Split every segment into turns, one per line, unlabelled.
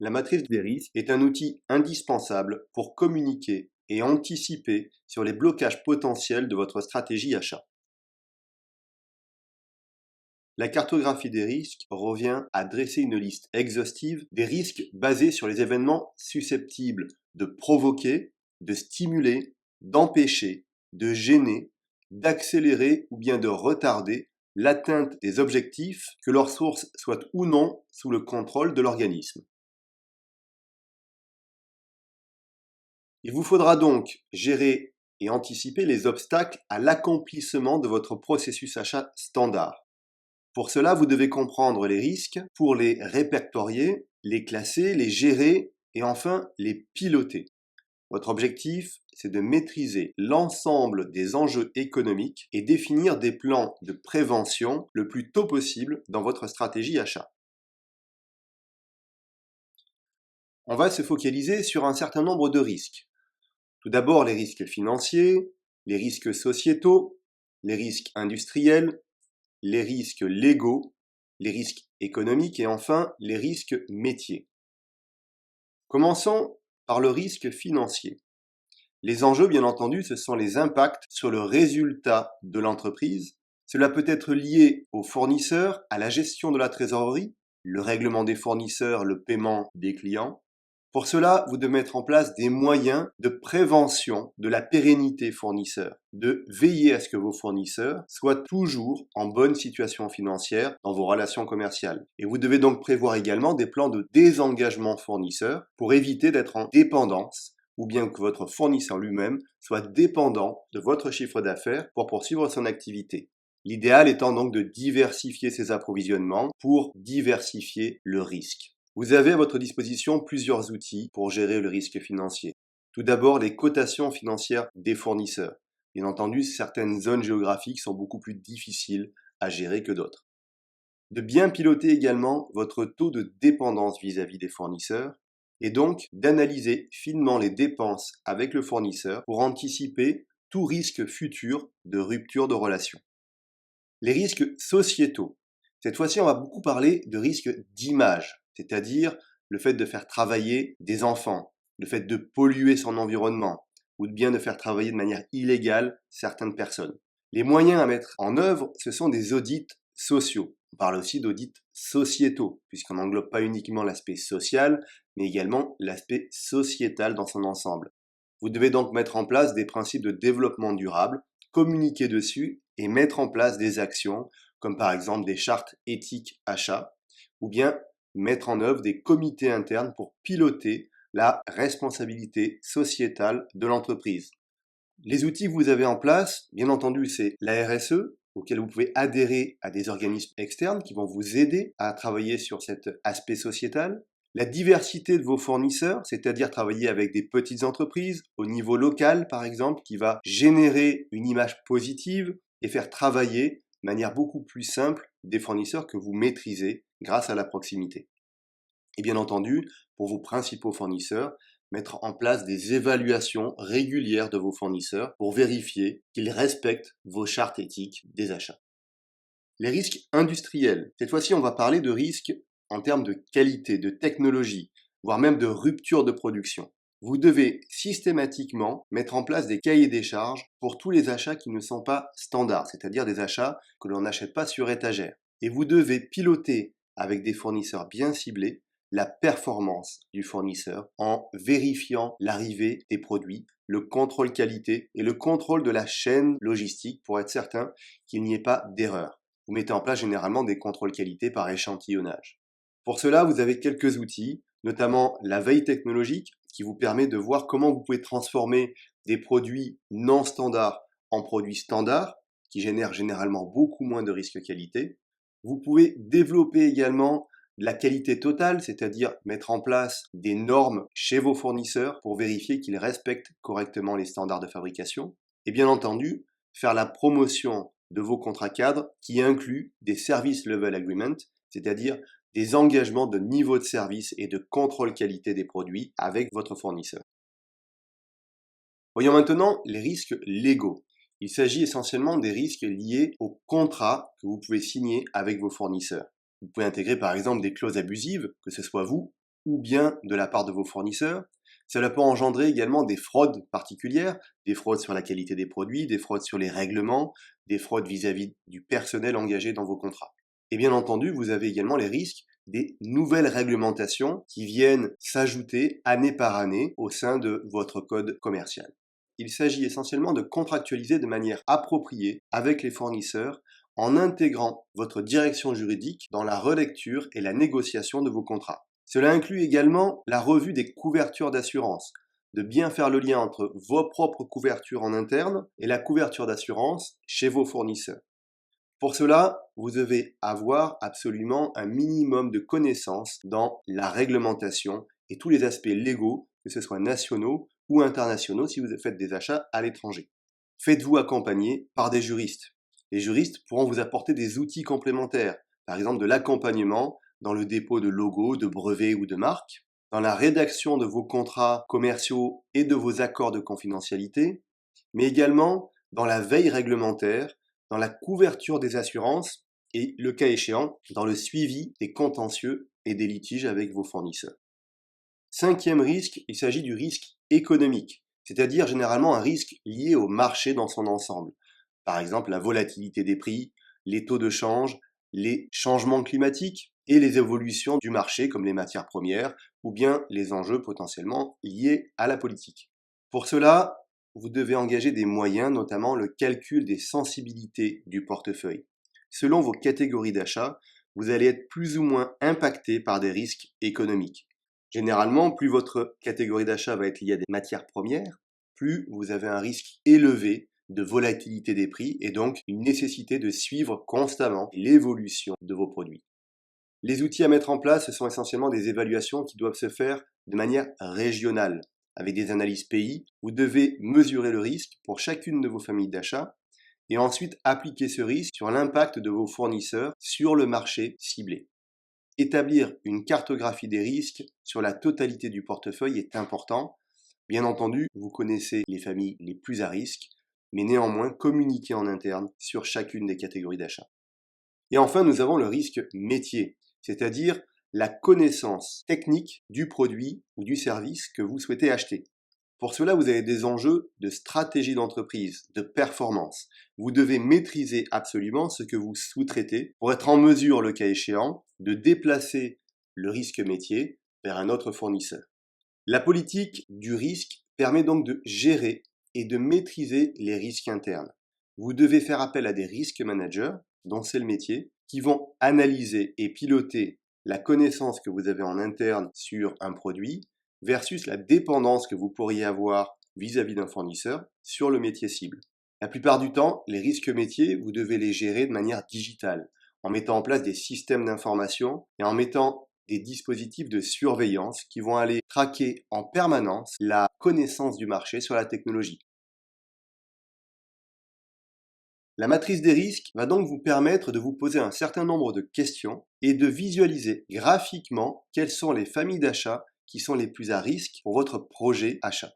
La matrice des risques est un outil indispensable pour communiquer et anticiper sur les blocages potentiels de votre stratégie achat. La cartographie des risques revient à dresser une liste exhaustive des risques basés sur les événements susceptibles de provoquer, de stimuler, d'empêcher, de gêner, d'accélérer ou bien de retarder l'atteinte des objectifs, que leur source soit ou non sous le contrôle de l'organisme. Il vous faudra donc gérer et anticiper les obstacles à l'accomplissement de votre processus achat standard. Pour cela, vous devez comprendre les risques pour les répertorier, les classer, les gérer et enfin les piloter. Votre objectif, c'est de maîtriser l'ensemble des enjeux économiques et définir des plans de prévention le plus tôt possible dans votre stratégie achat. On va se focaliser sur un certain nombre de risques. Tout d'abord, les risques financiers, les risques sociétaux, les risques industriels, les risques légaux, les risques économiques et enfin les risques métiers. Commençons par le risque financier. Les enjeux, bien entendu, ce sont les impacts sur le résultat de l'entreprise. Cela peut être lié aux fournisseurs, à la gestion de la trésorerie, le règlement des fournisseurs, le paiement des clients. Pour cela, vous devez mettre en place des moyens de prévention de la pérennité fournisseur, de veiller à ce que vos fournisseurs soient toujours en bonne situation financière dans vos relations commerciales. Et vous devez donc prévoir également des plans de désengagement fournisseur pour éviter d'être en dépendance ou bien que votre fournisseur lui-même soit dépendant de votre chiffre d'affaires pour poursuivre son activité. L'idéal étant donc de diversifier ses approvisionnements pour diversifier le risque. Vous avez à votre disposition plusieurs outils pour gérer le risque financier. Tout d'abord, les cotations financières des fournisseurs. Bien entendu, certaines zones géographiques sont beaucoup plus difficiles à gérer que d'autres. De bien piloter également votre taux de dépendance vis-à-vis des fournisseurs et donc d'analyser finement les dépenses avec le fournisseur pour anticiper tout risque futur de rupture de relation. Les risques sociétaux. Cette fois-ci, on va beaucoup parler de risques d'image, c'est-à-dire le fait de faire travailler des enfants, le fait de polluer son environnement, ou de bien de faire travailler de manière illégale certaines personnes. Les moyens à mettre en œuvre, ce sont des audits sociaux. On parle aussi d'audits sociétaux, puisqu'on n'englobe pas uniquement l'aspect social, mais également l'aspect sociétal dans son ensemble. Vous devez donc mettre en place des principes de développement durable, communiquer dessus et mettre en place des actions, comme par exemple des chartes éthiques achats, ou bien mettre en œuvre des comités internes pour piloter la responsabilité sociétale de l'entreprise. Les outils que vous avez en place, bien entendu, c'est la RSE, auquel vous pouvez adhérer à des organismes externes qui vont vous aider à travailler sur cet aspect sociétal. La diversité de vos fournisseurs, c'est-à-dire travailler avec des petites entreprises au niveau local, par exemple, qui va générer une image positive et faire travailler de manière beaucoup plus simple des fournisseurs que vous maîtrisez grâce à la proximité. Et bien entendu, pour vos principaux fournisseurs, mettre en place des évaluations régulières de vos fournisseurs pour vérifier qu'ils respectent vos chartes éthiques des achats. Les risques industriels. Cette fois-ci, on va parler de risques en termes de qualité, de technologie, voire même de rupture de production. Vous devez systématiquement mettre en place des cahiers des charges pour tous les achats qui ne sont pas standards, c'est-à-dire des achats que l'on n'achète pas sur étagère. Et vous devez piloter avec des fournisseurs bien ciblés la performance du fournisseur en vérifiant l'arrivée des produits, le contrôle qualité et le contrôle de la chaîne logistique pour être certain qu'il n'y ait pas d'erreur. Vous mettez en place généralement des contrôles qualité par échantillonnage. Pour cela, vous avez quelques outils, notamment la veille technologique qui vous permet de voir comment vous pouvez transformer des produits non standards en produits standards qui génèrent généralement beaucoup moins de risques qualité. Vous pouvez développer également la qualité totale, c'est-à-dire mettre en place des normes chez vos fournisseurs pour vérifier qu'ils respectent correctement les standards de fabrication. Et bien entendu, faire la promotion de vos contrats cadres qui incluent des service level agreements, c'est-à-dire des engagements de niveau de service et de contrôle qualité des produits avec votre fournisseur. Voyons maintenant les risques légaux. Il s'agit essentiellement des risques liés aux contrats que vous pouvez signer avec vos fournisseurs. Vous pouvez intégrer par exemple des clauses abusives, que ce soit vous ou bien de la part de vos fournisseurs. Cela peut engendrer également des fraudes particulières, des fraudes sur la qualité des produits, des fraudes sur les règlements, des fraudes vis-à-vis du personnel engagé dans vos contrats. Et bien entendu, vous avez également les risques des nouvelles réglementations qui viennent s'ajouter année par année au sein de votre code commercial. Il s'agit essentiellement de contractualiser de manière appropriée avec les fournisseurs en intégrant votre direction juridique dans la relecture et la négociation de vos contrats. Cela inclut également la revue des couvertures d'assurance, de bien faire le lien entre vos propres couvertures en interne et la couverture d'assurance chez vos fournisseurs. Pour cela, vous devez avoir absolument un minimum de connaissances dans la réglementation et tous les aspects légaux, que ce soit nationaux ou internationaux si vous faites des achats à l'étranger. Faites-vous accompagner par des juristes. Les juristes pourront vous apporter des outils complémentaires, par exemple de l'accompagnement dans le dépôt de logos, de brevets ou de marques, dans la rédaction de vos contrats commerciaux et de vos accords de confidentialité, mais également dans la veille réglementaire, dans la couverture des assurances et, le cas échéant, dans le suivi des contentieux et des litiges avec vos fournisseurs. Cinquième risque, il s'agit du risque économique, c'est-à-dire généralement un risque lié au marché dans son ensemble. Par exemple, la volatilité des prix, les taux de change, les changements climatiques et les évolutions du marché comme les matières premières ou bien les enjeux potentiellement liés à la politique. Pour cela, vous devez engager des moyens, notamment le calcul des sensibilités du portefeuille. Selon vos catégories d'achat, vous allez être plus ou moins impacté par des risques économiques. Généralement, plus votre catégorie d'achat va être liée à des matières premières, plus vous avez un risque élevé de volatilité des prix et donc une nécessité de suivre constamment l'évolution de vos produits. Les outils à mettre en place, ce sont essentiellement des évaluations qui doivent se faire de manière régionale. Avec des analyses pays, vous devez mesurer le risque pour chacune de vos familles d'achat et ensuite appliquer ce risque sur l'impact de vos fournisseurs sur le marché ciblé. Établir une cartographie des risques sur la totalité du portefeuille est important. Bien entendu, vous connaissez les familles les plus à risque, mais néanmoins communiquer en interne sur chacune des catégories d'achat. Et enfin, nous avons le risque métier, c'est-à-dire la connaissance technique du produit ou du service que vous souhaitez acheter. Pour cela, vous avez des enjeux de stratégie d'entreprise, de performance. Vous devez maîtriser absolument ce que vous sous-traitez pour être en mesure, le cas échéant, de déplacer le risque métier vers un autre fournisseur. La politique du risque permet donc de gérer et de maîtriser les risques internes. Vous devez faire appel à des risk managers, dont c'est le métier, qui vont analyser et piloter la connaissance que vous avez en interne sur un produit versus la dépendance que vous pourriez avoir vis-à-vis d'un fournisseur sur le métier cible. La plupart du temps, les risques métiers, vous devez les gérer de manière digitale, en mettant en place des systèmes d'information et en mettant des dispositifs de surveillance qui vont aller traquer en permanence la connaissance du marché sur la technologie. La matrice des risques va donc vous permettre de vous poser un certain nombre de questions et de visualiser graphiquement quelles sont les familles d'achat qui sont les plus à risque pour votre projet achat.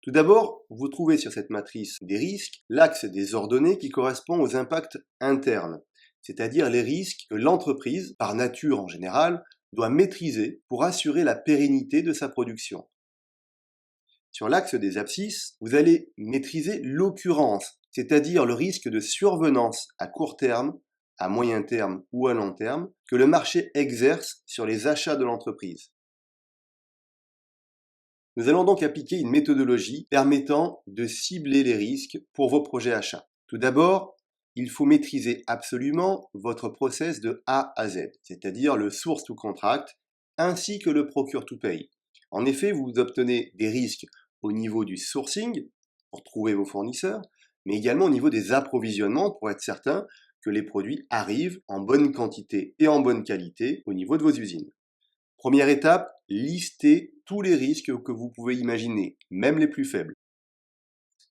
Tout d'abord, vous trouvez sur cette matrice des risques l'axe des ordonnées qui correspond aux impacts internes, c'est-à-dire les risques que l'entreprise, par nature en général, doit maîtriser pour assurer la pérennité de sa production. Sur l'axe des abscisses, vous allez maîtriser l'occurrence, c'est-à-dire le risque de survenance à court terme, à moyen terme ou à long terme, que le marché exerce sur les achats de l'entreprise. Nous allons donc appliquer une méthodologie permettant de cibler les risques pour vos projets achats. Tout d'abord, il faut maîtriser absolument votre process de A à Z, c'est-à-dire le source to contract ainsi que le procure to pay. En effet, vous obtenez des risques au niveau du sourcing pour trouver vos fournisseurs, mais également au niveau des approvisionnements pour être certain que les produits arrivent en bonne quantité et en bonne qualité au niveau de vos usines. Première étape, listez tous les risques que vous pouvez imaginer, même les plus faibles.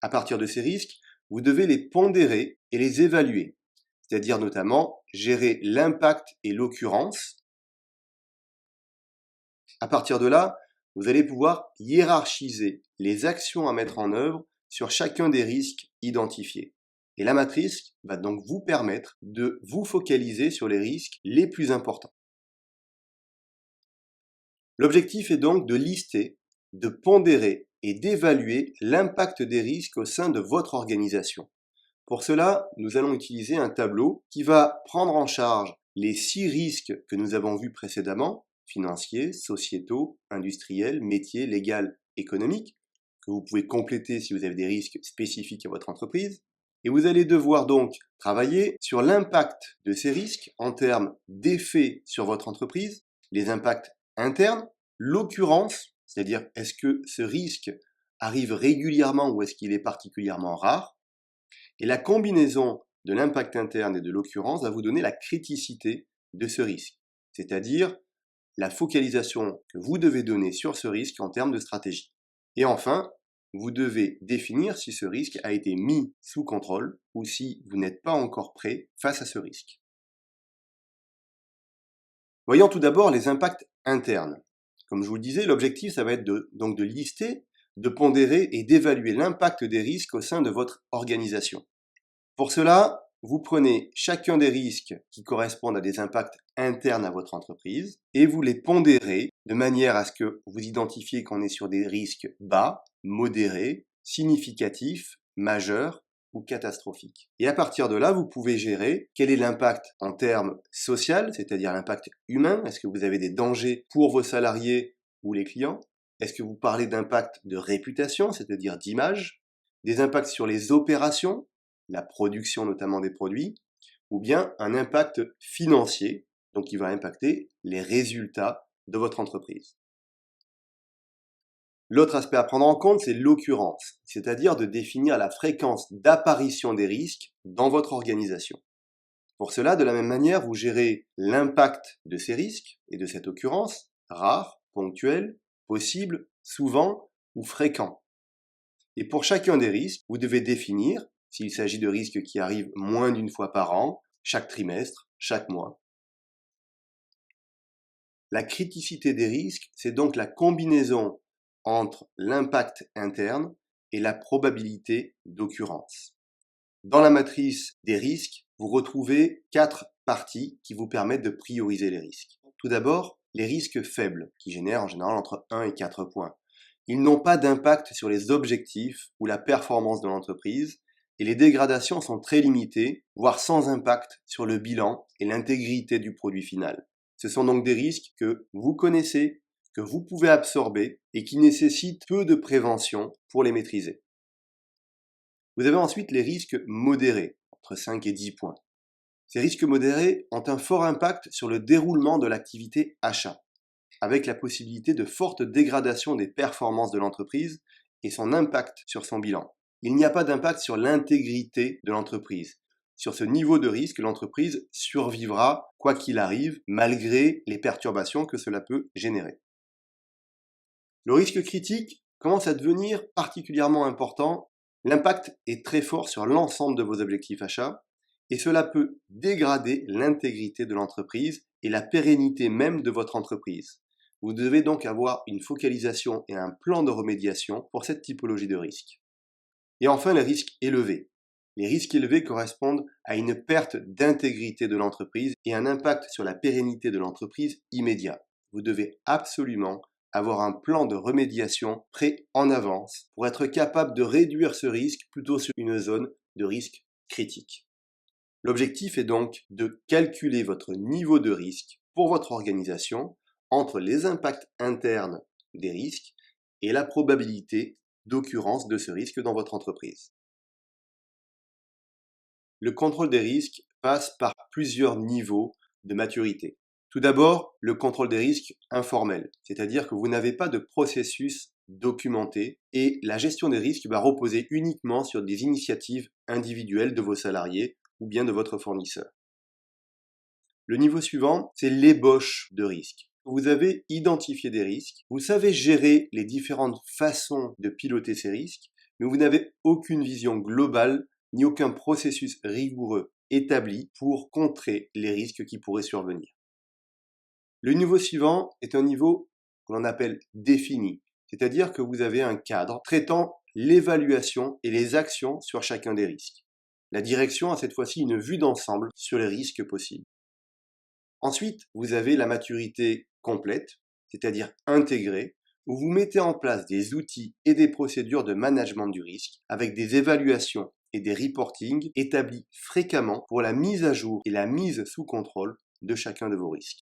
À partir de ces risques, vous devez les pondérer et les évaluer, c'est-à-dire notamment gérer l'impact et l'occurrence. À partir de là, vous allez pouvoir hiérarchiser les actions à mettre en œuvre sur chacun des risques identifiés. Et la matrice va donc vous permettre de vous focaliser sur les risques les plus importants. L'objectif est donc de lister, de pondérer et d'évaluer l'impact des risques au sein de votre organisation. Pour cela, nous allons utiliser un tableau qui va prendre en charge les 6 risques que nous avons vus précédemment, financiers, sociétaux, industriels, métiers, légal, économiques, que vous pouvez compléter si vous avez des risques spécifiques à votre entreprise. Et vous allez devoir donc travailler sur l'impact de ces risques en termes d'effets sur votre entreprise, les impacts internes, l'occurrence, c'est-à-dire est-ce que ce risque arrive régulièrement ou est-ce qu'il est particulièrement rare, et la combinaison de l'impact interne et de l'occurrence va vous donner la criticité de ce risque, c'est-à-dire la focalisation que vous devez donner sur ce risque en termes de stratégie. Et enfin, vous devez définir si ce risque a été mis sous contrôle ou si vous n'êtes pas encore prêt face à ce risque. Voyons tout d'abord les impacts internes. Comme je vous le disais, l'objectif, ça va être donc de lister, de pondérer et d'évaluer l'impact des risques au sein de votre organisation. Pour cela, vous prenez chacun des risques qui correspondent à des impacts internes à votre entreprise et vous les pondérez de manière à ce que vous identifiez qu'on est sur des risques bas, modérés, significatifs, majeurs ou catastrophiques. Et à partir de là, vous pouvez gérer quel est l'impact en termes social, c'est-à-dire l'impact humain. Est-ce que vous avez des dangers pour vos salariés ou les clients? Est-ce que vous parlez d'impact de réputation, c'est-à-dire d'image? Des impacts sur les opérations, la production notamment des produits, ou bien un impact financier, donc qui va impacter les résultats de votre entreprise. L'autre aspect à prendre en compte, c'est l'occurrence, c'est-à-dire de définir la fréquence d'apparition des risques dans votre organisation. Pour cela, de la même manière, vous gérez l'impact de ces risques et de cette occurrence, rare, ponctuel, possible, souvent ou fréquent. Et pour chacun des risques, vous devez définir s'il s'agit de risques qui arrivent moins d'une fois par an, chaque trimestre, chaque mois. La criticité des risques, c'est donc la combinaison entre l'impact interne et la probabilité d'occurrence. Dans la matrice des risques, vous retrouvez 4 parties qui vous permettent de prioriser les risques. Tout d'abord, les risques faibles, qui génèrent en général entre 1 et 4 points. Ils n'ont pas d'impact sur les objectifs ou la performance de l'entreprise, et les dégradations sont très limitées, voire sans impact sur le bilan et l'intégrité du produit final. Ce sont donc des risques que vous connaissez, que vous pouvez absorber et qui nécessitent peu de prévention pour les maîtriser. Vous avez ensuite les risques modérés, entre 5 et 10 points. Ces risques modérés ont un fort impact sur le déroulement de l'activité achat, avec la possibilité de forte dégradation des performances de l'entreprise et son impact sur son bilan. Il n'y a pas d'impact sur l'intégrité de l'entreprise. Sur ce niveau de risque, l'entreprise survivra quoi qu'il arrive, malgré les perturbations que cela peut générer. Le risque critique commence à devenir particulièrement important. L'impact est très fort sur l'ensemble de vos objectifs achats et cela peut dégrader l'intégrité de l'entreprise et la pérennité même de votre entreprise. Vous devez donc avoir une focalisation et un plan de remédiation pour cette typologie de risque. Et enfin, les risques élevés. Les risques élevés correspondent à une perte d'intégrité de l'entreprise et un impact sur la pérennité de l'entreprise immédiat. Vous devez absolument avoir un plan de remédiation prêt en avance pour être capable de réduire ce risque plutôt sur une zone de risque critique. L'objectif est donc de calculer votre niveau de risque pour votre organisation entre les impacts internes des risques et la probabilité d'occurrence de ce risque dans votre entreprise. Le contrôle des risques passe par plusieurs niveaux de maturité. Tout d'abord, le contrôle des risques informel, c'est-à-dire que vous n'avez pas de processus documenté et la gestion des risques va reposer uniquement sur des initiatives individuelles de vos salariés ou bien de votre fournisseur. Le niveau suivant, c'est l'ébauche de risques. Vous avez identifié des risques, vous savez gérer les différentes façons de piloter ces risques, mais vous n'avez aucune vision globale ni aucun processus rigoureux établi pour contrer les risques qui pourraient survenir. Le niveau suivant est un niveau que l'on appelle défini, c'est-à-dire que vous avez un cadre traitant l'évaluation et les actions sur chacun des risques. La direction a cette fois-ci une vue d'ensemble sur les risques possibles. Ensuite, vous avez la maturité complète, c'est-à-dire intégré, où vous mettez en place des outils et des procédures de management du risque avec des évaluations et des reportings établis fréquemment pour la mise à jour et la mise sous contrôle de chacun de vos risques.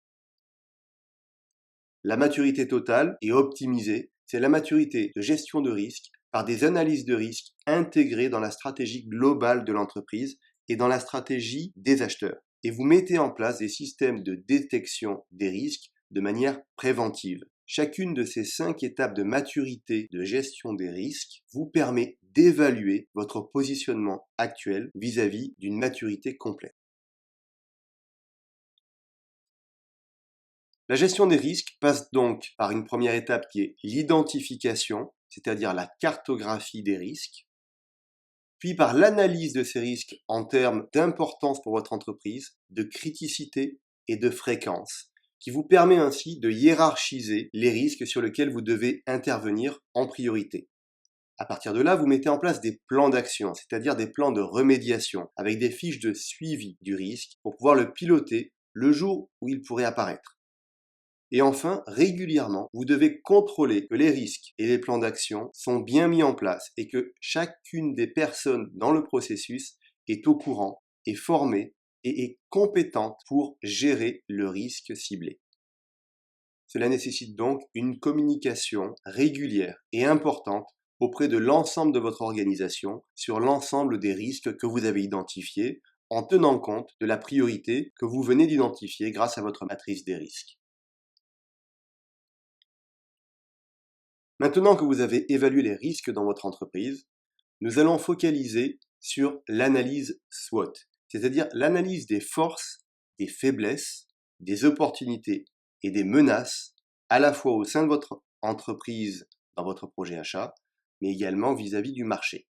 La maturité totale et optimisée, c'est la maturité de gestion de risque par des analyses de risque intégrées dans la stratégie globale de l'entreprise et dans la stratégie des acheteurs. Et vous mettez en place des systèmes de détection des risques de manière préventive. Chacune de ces 5 étapes de maturité de gestion des risques vous permet d'évaluer votre positionnement actuel vis-à-vis d'une maturité complète. La gestion des risques passe donc par une première étape qui est l'identification, c'est-à-dire la cartographie des risques, puis par l'analyse de ces risques en termes d'importance pour votre entreprise, de criticité et de fréquence, qui vous permet ainsi de hiérarchiser les risques sur lesquels vous devez intervenir en priorité. À partir de là, vous mettez en place des plans d'action, c'est-à-dire des plans de remédiation, avec des fiches de suivi du risque pour pouvoir le piloter le jour où il pourrait apparaître. Et enfin, régulièrement, vous devez contrôler que les risques et les plans d'action sont bien mis en place et que chacune des personnes dans le processus est au courant, est formée et est compétente pour gérer le risque ciblé. Cela nécessite donc une communication régulière et importante auprès de l'ensemble de votre organisation sur l'ensemble des risques que vous avez identifiés en tenant compte de la priorité que vous venez d'identifier grâce à votre matrice des risques. Maintenant que vous avez évalué les risques dans votre entreprise, nous allons focaliser sur l'analyse SWOT, c'est-à-dire l'analyse des forces, des faiblesses, des opportunités et des menaces, à la fois au sein de votre entreprise, dans votre projet achat, mais également vis-à-vis du marché.